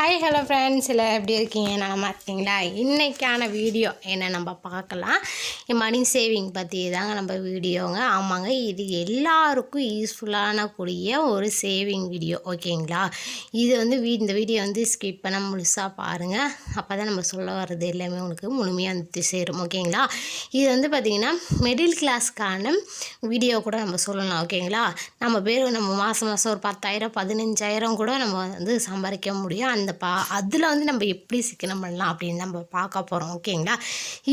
Hi hello friends, எல்லாம் எப்படி இருக்கீங்க? நலமா இருக்கீங்களா? இன்றைக்கான வீடியோ என்ன நம்ம பார்க்கலாம். மணி சேவிங் பற்றி தாங்க நம்ம வீடியோங்க. ஆமாங்க, இது எல்லாருக்கும் யூஸ்ஃபுல்லான கூடிய ஒரு சேவிங் வீடியோ, ஓகேங்களா? இது வந்து இந்த வீடியோ வந்து ஸ்கிப் பண்ண முழுசாக பாருங்கள். அப்போ தான் நம்ம சொல்ல வர்றது எல்லாமே உங்களுக்கு முழுமையாக வந்து சேரும், ஓகேங்களா? இது வந்து பார்த்திங்கன்னா மிடில் கிளாஸ்க்கான வீடியோ கூட நம்ம சொல்லலாம், ஓகேங்களா? நம்ம மாதம் ஒரு 10,000 15,000 கூட நம்ம வந்து சம்பாதிக்க முடியும். அதில் வந்து நம்ம எப்படி சிக்கனம் பண்ணலாம் அப்படின்னு நம்ம பார்க்க போகிறோம், ஓகேங்களா?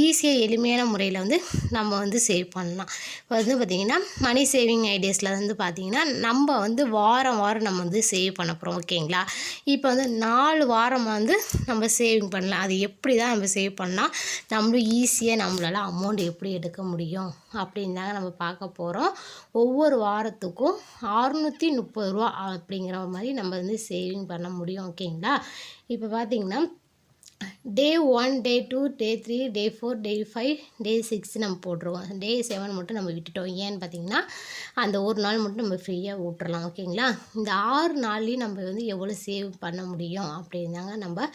ஈஸியாக எளிமையான முறையில் வந்து நம்ம வந்து சேவ் பண்ணலாம். இப்போ வந்து பார்த்திங்கன்னா மணி சேவிங் ஐடியாஸில் வந்து பார்த்திங்கன்னா நம்ம வந்து வாரம் நம்ம வந்து சேவ் பண்ண போகிறோம், ஓகேங்களா? இப்போ வந்து 4 வாரம் வந்து நம்ம சேவிங் பண்ணலாம். அது எப்படி தான் நம்ம சேவ் பண்ணால் நம்மளும் ஈஸியாக நம்மளால் அமௌண்ட் எப்படி எடுக்க முடியும் அப்படின்னு தாங்க நம்ம பார்க்க போகிறோம். ஒவ்வொரு வாரத்துக்கும் 630 ரூபா அப்படிங்கிற மாதிரி நம்ம வந்து சேவிங் பண்ண முடியும், ஓகேங்களா? இப்போ பார்த்திங்கன்னா டே 1, டே 2, டே 3, டே 4, டே 5, டே 6 நம்ம போட்டுருவோம். டே 7 மட்டும் நம்ம விட்டுட்டோம். ஏன்னு பார்த்திங்கன்னா அந்த ஒரு நாள் மட்டும் நம்ம ஃப்ரீயாக விட்டுறலாம், ஓகேங்களா? இந்த 6 நாள்லேயும் நம்ம வந்து எவ்வளோ சேவ் பண்ண முடியும் அப்படின்னு தாங்க நம்ம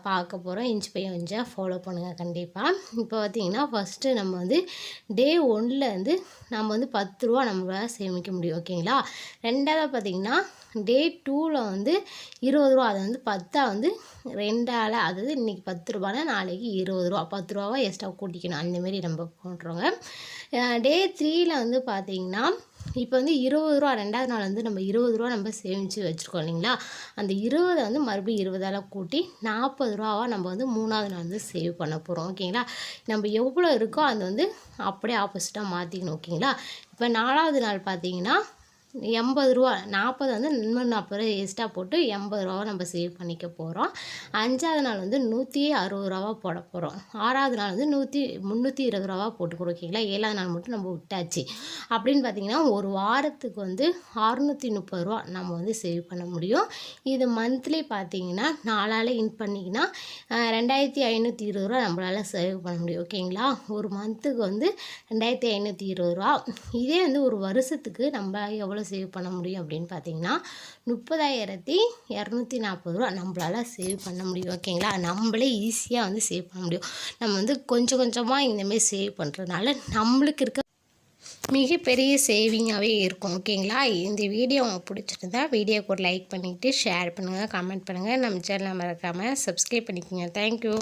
பார்க்க போகிறோம். இன்ச் பை இன்ச்சாக ஃபாலோ பண்ணுங்கள் கண்டிப்பாக. இப்போ பார்த்திங்கன்னா ஃபஸ்ட்டு நம்ம வந்து டே 1ல் வந்து நம்ம வந்து 10 ரூபா நம்மளால் சேமிக்க முடியும், ஓகேங்களா? ரெண்டாவது பார்த்திங்கன்னா டே 2ல் வந்து 20 ரூபா. அதை வந்து 10 வந்து 2ஆல், அதாவது இன்றைக்கி 10 ரூபானா நாளைக்கு 20 ரூபா, 10 ரூபாவா எக்ஸ்ட்ரா கூட்டிக்கணும், அந்தமாரி நம்ம பண்ணுறோங்க. டே 3ல் வந்து பார்த்திங்கன்னா இப்போ வந்து 20 ரூபா, ரெண்டாவது நாள் வந்து நம்ம 20 ரூபா நம்ம சேமித்து வச்சுருக்கோம் இல்லைங்களா? அந்த 20 வந்து மறுபடியும் 20ஆல் கூட்டி 40 ரூபாவா நம்ம வந்து 3ஆவது நாள் வந்து சேவ் பண்ண போகிறோம், ஓகேங்களா? நம்ம எவ்வளோ இருக்கோ அது வந்து அப்படியே ஆப்போசிட்டாக மாற்றிக்கணும், ஓகேங்களா? இப்போ 4ஆவது நாள் பார்த்திங்கன்னா 80 ரூபா, 40 வந்து இன்னும் 40 ரூபா எக்ஸ்ட்ரா போட்டு 80 ரூபாவை நம்ம சேவ் பண்ணிக்க போகிறோம். 5ஆவது நாள் வந்து 160 ரூபாவா போட போகிறோம். 6ஆவது நாள் வந்து 320 ரூபாவா போட்டுக்கிறோம், ஓகேங்களா? 7ஆவது நாள் மட்டும் நம்ம விட்டாச்சு. அப்படின்னு பார்த்திங்கன்னா ஒரு வாரத்துக்கு வந்து 630 ரூபா நம்ம வந்து சேவ் பண்ண முடியும். இது மந்த்லி பார்த்திங்கன்னா 4ஆல் இன் பண்ணிங்கன்னா 2520 ரூபா நம்மளால் சேவ் பண்ண முடியும், ஓகேங்களா? ஒரு மந்த்துக்கு வந்து 2520 ரூபா. இதே வந்து ஒரு வருஷத்துக்கு நம்ம எவ்வளோ சேவ் பண்ண முடியும் அப்படின்னு பார்த்தீங்கன்னா 30,240 ரூபா நம்மளால் சேவ் பண்ண முடியும், ஓகேங்களா? நம்மளே ஈஸியாக வந்து சேவ் பண்ண முடியும். நம்ம வந்து கொஞ்சம் கொஞ்சமாக இந்தமாரி சேவ் பண்ணுறதுனால நம்மளுக்கு இருக்க மிகப்பெரிய சேவிங்காகவே இருக்கும், ஓகேங்களா? இந்த வீடியோ உங்களுக்கு பிடிச்சிருந்தா வீடியோக்கு ஒரு லைக் பண்ணிவிட்டு ஷேர் பண்ணுங்கள், கமெண்ட் பண்ணுங்கள். நம்ம சேனலை மறக்காமல் சப்ஸ்கிரைப் பண்ணிக்கோங்க. தேங்க்யூ.